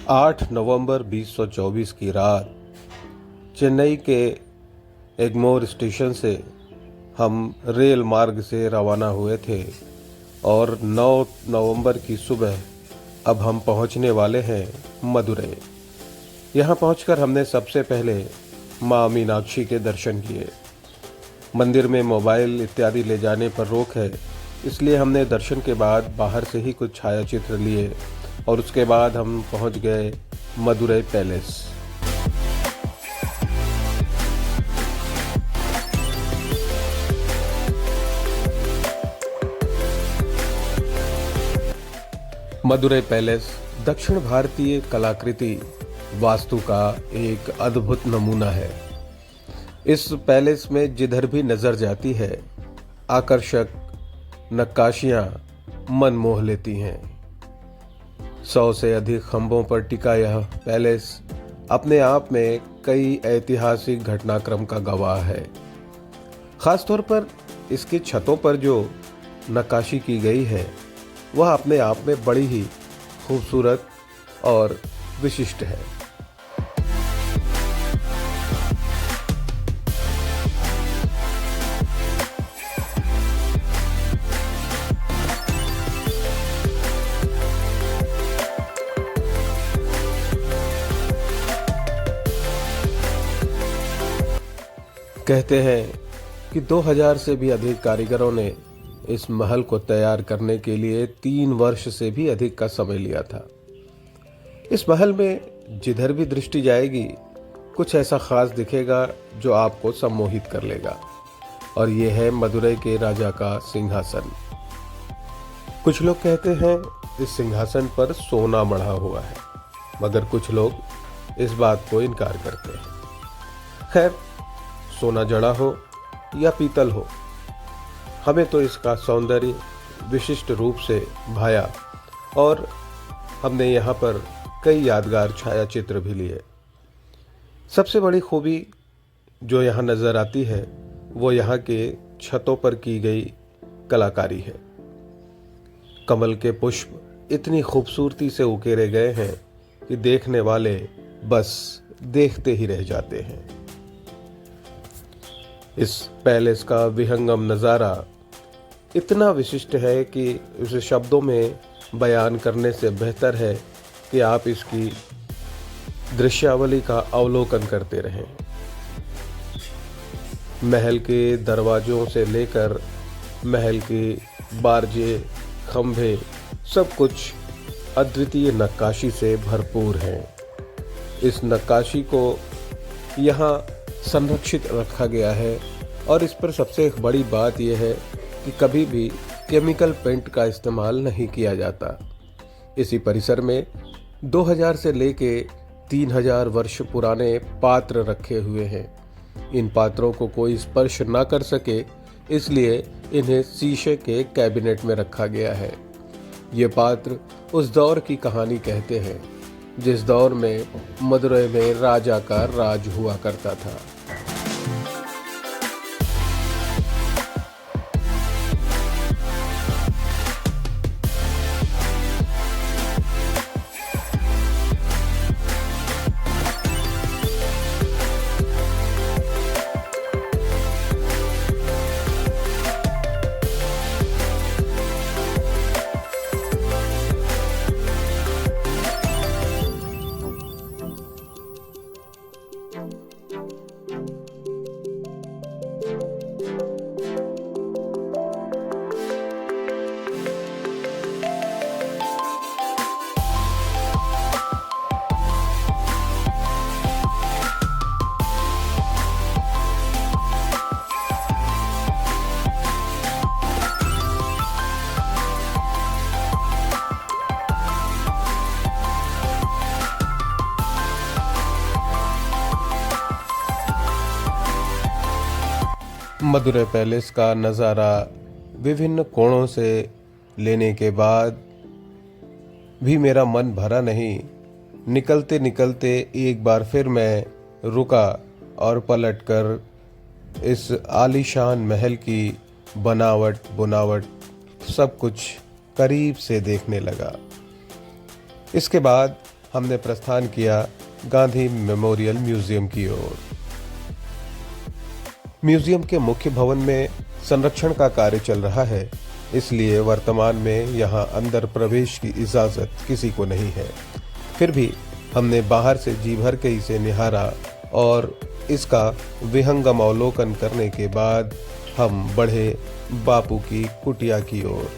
8 नवंबर 2024 की रात चेन्नई के एग्मोर स्टेशन से हम रेल मार्ग से रवाना हुए थे और 9 नवंबर की सुबह अब हम पहुंचने वाले हैं मदुरै। यहां पहुंचकर हमने सबसे पहले मां मीनाक्षी के दर्शन किए। मंदिर में मोबाइल इत्यादि ले जाने पर रोक है, इसलिए हमने दर्शन के बाद बाहर से ही कुछ छायाचित्र लिए और उसके बाद हम पहुंच गए मदुरै पैलेस। मदुरै पैलेस दक्षिण भारतीय कलाकृति वास्तु का एक अद्भुत नमूना है। इस पैलेस में जिधर भी नजर जाती है आकर्षक नक्काशियां मन मोह लेती हैं। 100 से अधिक खंभों पर टिका यह पैलेस अपने आप में कई ऐतिहासिक घटनाक्रम का गवाह है। खासतौर पर इसकी छतों पर जो नक्काशी की गई है वह अपने आप में बड़ी ही खूबसूरत और विशिष्ट है। कहते हैं कि 2000 से भी अधिक कारीगरों ने इस महल को तैयार करने के लिए 3 वर्ष से भी अधिक का समय लिया था। इस महल में जिधर भी दृष्टि जाएगी कुछ ऐसा खास दिखेगा जो आपको सम्मोहित कर लेगा, और ये है मदुरै के राजा का सिंहासन। कुछ लोग कहते हैं इस सिंहासन पर सोना मढ़ा हुआ है, मगर कुछ लोग इस बात को इनकार करते हैं। खैर, सोना जड़ा हो या पीतल हो, हमें तो इसका सौंदर्य विशिष्ट रूप से भाया और हमने यहाँ पर कई यादगार छायाचित्र भी लिए। सबसे बड़ी खूबी जो यहाँ नज़र आती है वो यहाँ के छतों पर की गई कलाकारी है। कमल के पुष्प इतनी खूबसूरती से उकेरे गए हैं कि देखने वाले बस देखते ही रह जाते हैं। इस पैलेस का विहंगम नज़ारा इतना विशिष्ट है कि उसे शब्दों में बयान करने से बेहतर है कि आप इसकी दृश्यावली का अवलोकन करते रहें। महल के दरवाजों से लेकर महल के बारजे, खंभे, सब कुछ अद्वितीय नक्काशी से भरपूर है। इस नक्काशी को यहाँ संरक्षित रखा गया है और इस पर सबसे बड़ी बात यह है कि कभी भी केमिकल पेंट का इस्तेमाल नहीं किया जाता। इसी परिसर में 2000 से लेके 3000 वर्ष पुराने पात्र रखे हुए हैं। इन पात्रों को कोई स्पर्श ना कर सके, इसलिए इन्हें शीशे के कैबिनेट में रखा गया है। ये पात्र उस दौर की कहानी कहते हैं जिस दौर में मदुरै में राजा का राज हुआ करता था। मदुरै पैलेस का नज़ारा विभिन्न कोणों से लेने के बाद भी मेरा मन भरा नहीं। निकलते निकलते एक बार फिर मैं रुका और पलटकर इस आलीशान महल की बनावट बुनावट सब कुछ करीब से देखने लगा। इसके बाद हमने प्रस्थान किया गांधी मेमोरियल म्यूजियम की ओर। म्यूजियम के मुख्य भवन में संरक्षण का कार्य चल रहा है, इसलिए वर्तमान में यहां अंदर प्रवेश की इजाजत किसी को नहीं है। फिर भी हमने बाहर से जी भर के इसे निहारा और इसका विहंगम अवलोकन करने के बाद हम बढ़े बापू की कुटिया की ओर।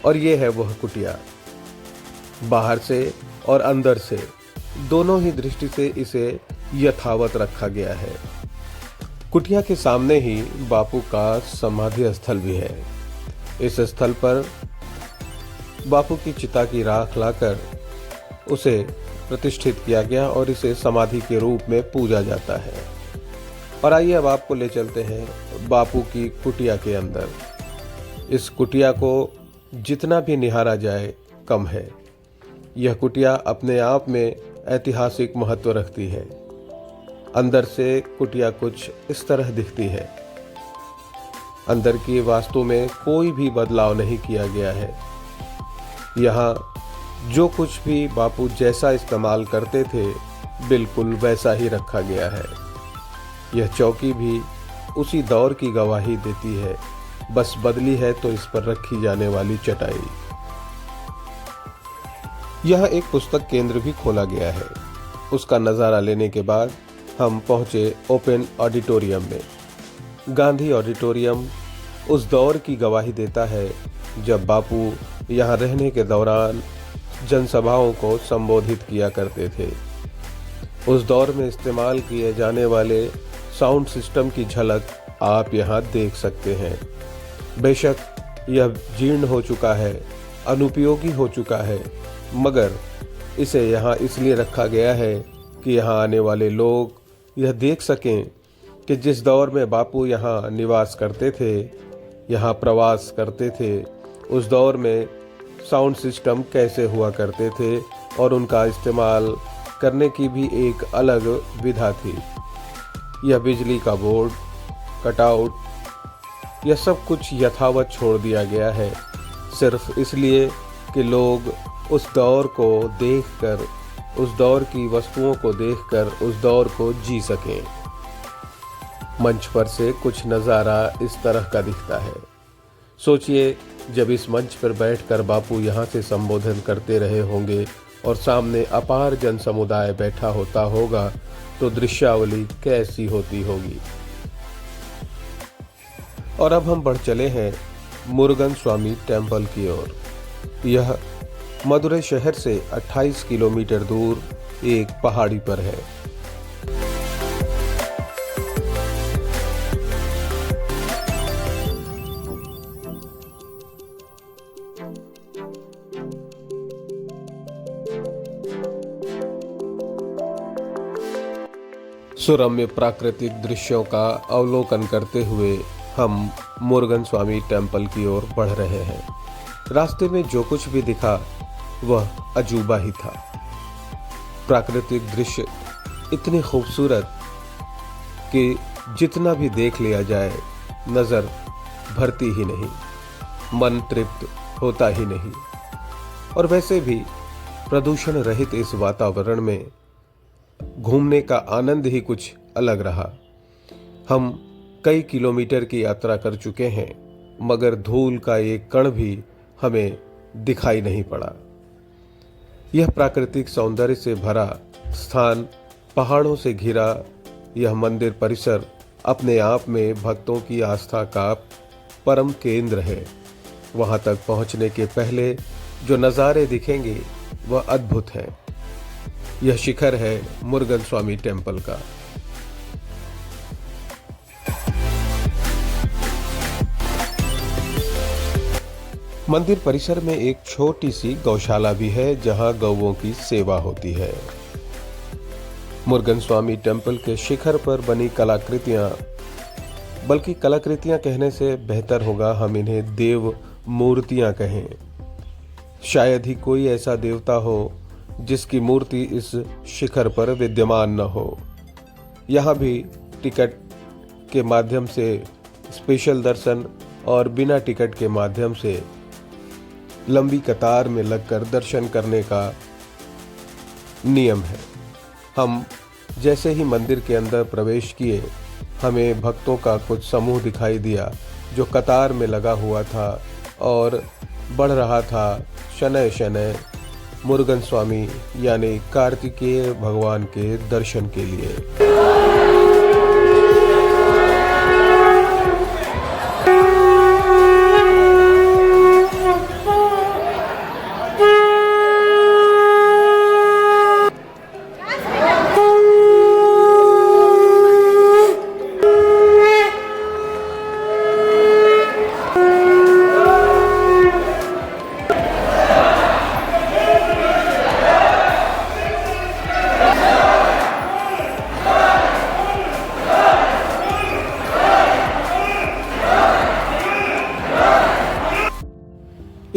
और ये है वह कुटिया। बाहर से और अंदर से दोनों ही दृष्टि से इसे यथावत रखा गया है। कुटिया के सामने ही बापू का समाधि स्थल भी है। इस स्थल पर बापू की चिता की राख लाकर उसे प्रतिष्ठित किया गया और इसे समाधि के रूप में पूजा जाता है। और आइए अब आपको ले चलते हैं बापू की कुटिया के अंदर। इस कुटिया को जितना भी निहारा जाए कम है। यह कुटिया अपने आप में ऐतिहासिक महत्व रखती है। अंदर से कुटिया कुछ इस तरह दिखती है। अंदर की वास्तु में कोई भी बदलाव नहीं किया गया है। यहाँ जो कुछ भी बापू जैसा इस्तेमाल करते थे बिल्कुल वैसा ही रखा गया है। यह चौकी भी उसी दौर की गवाही देती है, बस बदली है तो इस पर रखी जाने वाली चटाई। यह एक पुस्तक केंद्र भी खोला गया है। उसका नज़ारा लेने के बाद हम पहुंचे ओपन ऑडिटोरियम में। गांधी ऑडिटोरियम उस दौर की गवाही देता है जब बापू यहाँ रहने के दौरान जनसभाओं को संबोधित किया करते थे। उस दौर में इस्तेमाल किए जाने वाले साउंड सिस्टम की झलक आप यहाँ देख सकते हैं। बेशक यह जीर्ण हो चुका है, अनुपयोगी हो चुका है, मगर इसे यहाँ इसलिए रखा गया है कि यहाँ आने वाले लोग यह देख सकें कि जिस दौर में बापू यहाँ निवास करते थे, यहाँ प्रवास करते थे, उस दौर में साउंड सिस्टम कैसे हुआ करते थे और उनका इस्तेमाल करने की भी एक अलग विधा थी। यह बिजली का बोर्ड, कटआउट, यह सब कुछ यथावत छोड़ दिया गया है, सिर्फ इसलिए कि लोग उस दौर को देखकर, उस दौर की वस्तुओं को देखकर उस दौर को जी सकें। मंच पर से कुछ नज़ारा इस तरह का दिखता है। सोचिए जब इस मंच पर बैठकर बापू यहाँ से संबोधन करते रहे होंगे और सामने अपार जन समुदाय बैठा होता होगा तो दृश्यावली कैसी होती होगी। और अब हम बढ़ चले हैं मुरुगन स्वामी टेम्पल की ओर। यह मदुरै शहर से 28 किलोमीटर दूर एक पहाड़ी पर है। सुरम्य प्राकृतिक दृश्यों का अवलोकन करते हुए हम मुरुगन स्वामी टेम्पल की ओर बढ़ रहे हैं। रास्ते में जो कुछ भी दिखा वह अजूबा ही था। प्राकृतिक दृश्य इतने खूबसूरत कि जितना भी देख लिया जाए नज़र भरती ही नहीं, मन तृप्त होता ही नहीं। और वैसे भी प्रदूषण रहित इस वातावरण में घूमने का आनंद ही कुछ अलग रहा। हम कई किलोमीटर की यात्रा कर चुके हैं, मगर धूल का एक कण भी हमें दिखाई नहीं पड़ा। यह प्राकृतिक सौंदर्य से भरा स्थान, पहाड़ों से घिरा यह मंदिर परिसर अपने आप में भक्तों की आस्था का परम केंद्र है। वहां तक पहुंचने के पहले जो नज़ारे दिखेंगे वह अद्भुत हैं। यह शिखर है मुरुगन स्वामी टेम्पल का। मंदिर परिसर में एक छोटी सी गौशाला भी है जहां गौओं की सेवा होती है। मुरुगन स्वामी टेम्पल के शिखर पर बनी कलाकृतियां बल्कि कलाकृतियां कहने से बेहतर होगा हम इन्हें देव मूर्तियां कहें। शायद ही कोई ऐसा देवता हो जिसकी मूर्ति इस शिखर पर विद्यमान न हो। यहाँ भी टिकट के माध्यम से स्पेशल दर्शन और बिना टिकट के माध्यम से लंबी कतार में लगकर दर्शन करने का नियम है। हम जैसे ही मंदिर के अंदर प्रवेश किए, हमें भक्तों का कुछ समूह दिखाई दिया जो कतार में लगा हुआ था और बढ़ रहा था शनय शनय मुरुगन स्वामी यानी कार्तिकेय भगवान के दर्शन के लिए।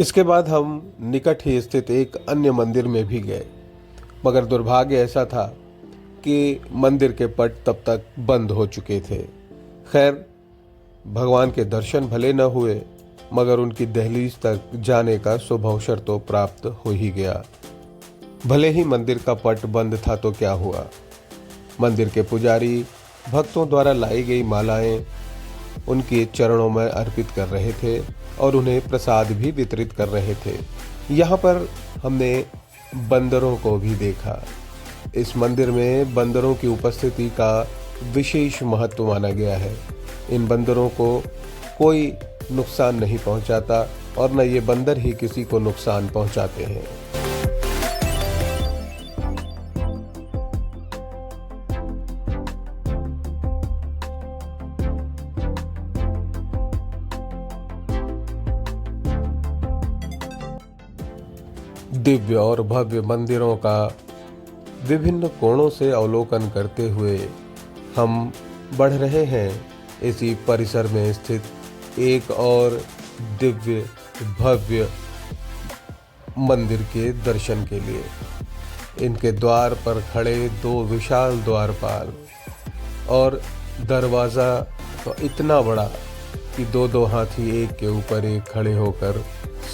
इसके बाद हम निकट ही स्थित एक अन्य मंदिर में भी गए, मगर दुर्भाग्य ऐसा था कि मंदिर के पट तब तक बंद हो चुके थे। खैर, भगवान के दर्शन भले न हुए, मगर उनकी दहलीज तक जाने का शुभअवसर तो प्राप्त हो ही गया। भले ही मंदिर का पट बंद था तो क्या हुआ, मंदिर के पुजारी भक्तों द्वारा लाई गई मालाएं उनके चरणों में अर्पित कर रहे थे और उन्हें प्रसाद भी वितरित कर रहे थे। यहाँ पर हमने बंदरों को भी देखा। इस मंदिर में बंदरों की उपस्थिति का विशेष महत्व माना गया है। इन बंदरों को कोई नुकसान नहीं पहुंचाता और न ये बंदर ही किसी को नुकसान पहुंचाते हैं। दिव्य और भव्य मंदिरों का विभिन्न कोणों से अवलोकन करते हुए हम बढ़ रहे हैं इसी परिसर में स्थित एक और दिव्य भव्य मंदिर के दर्शन के लिए। इनके द्वार पर खड़े दो विशाल द्वारपाल और दरवाज़ा तो इतना बड़ा कि दो हाथी एक के ऊपर एक खड़े होकर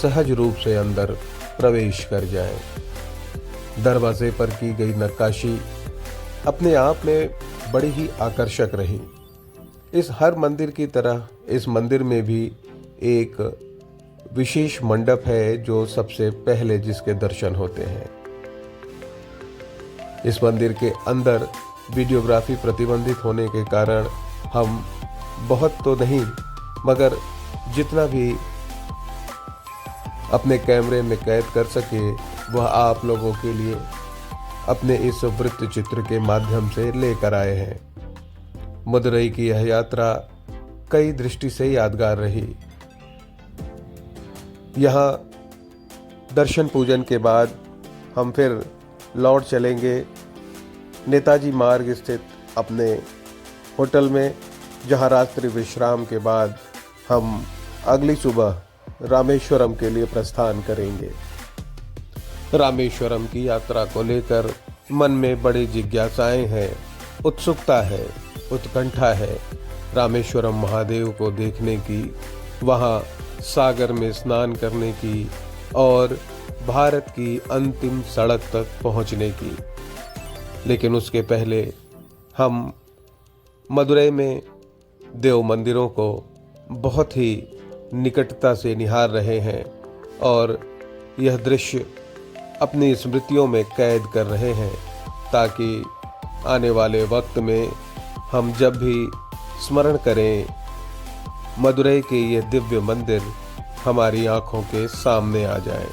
सहज रूप से अंदर प्रवेश कर जाएं। दरवाजे पर की गई नक्काशी अपने आप में बड़ी ही आकर्षक रही। इस हर मंदिर की तरह इस मंदिर में भी एक विशेष मंडप है जो सबसे पहले जिसके दर्शन होते हैं। इस मंदिर के अंदर वीडियोग्राफी प्रतिबंधित होने के कारण हम बहुत तो नहीं, मगर जितना भी अपने कैमरे में कैद कर सके वह आप लोगों के लिए अपने इस वृत्त चित्र के माध्यम से लेकर आए हैं। मदुरई की यह यात्रा कई दृष्टि से यादगार रही। यहाँ दर्शन पूजन के बाद हम फिर लौट चलेंगे नेताजी मार्ग स्थित अपने होटल में, जहाँ रात्रि विश्राम के बाद हम अगली सुबह रामेश्वरम के लिए प्रस्थान करेंगे। रामेश्वरम की यात्रा को लेकर मन में बड़ी जिज्ञासाएं हैं, उत्सुकता है, उत्कंठा है। रामेश्वरम महादेव को देखने की, वहाँ सागर में स्नान करने की और भारत की अंतिम सड़क तक पहुँचने की। लेकिन उसके पहले हम मदुरई में देव मंदिरों को बहुत ही निकटता से निहार रहे हैं और यह दृश्य अपनी स्मृतियों में कैद कर रहे हैं, ताकि आने वाले वक्त में हम जब भी स्मरण करें मदुरई के ये दिव्य मंदिर हमारी आंखों के सामने आ जाएं।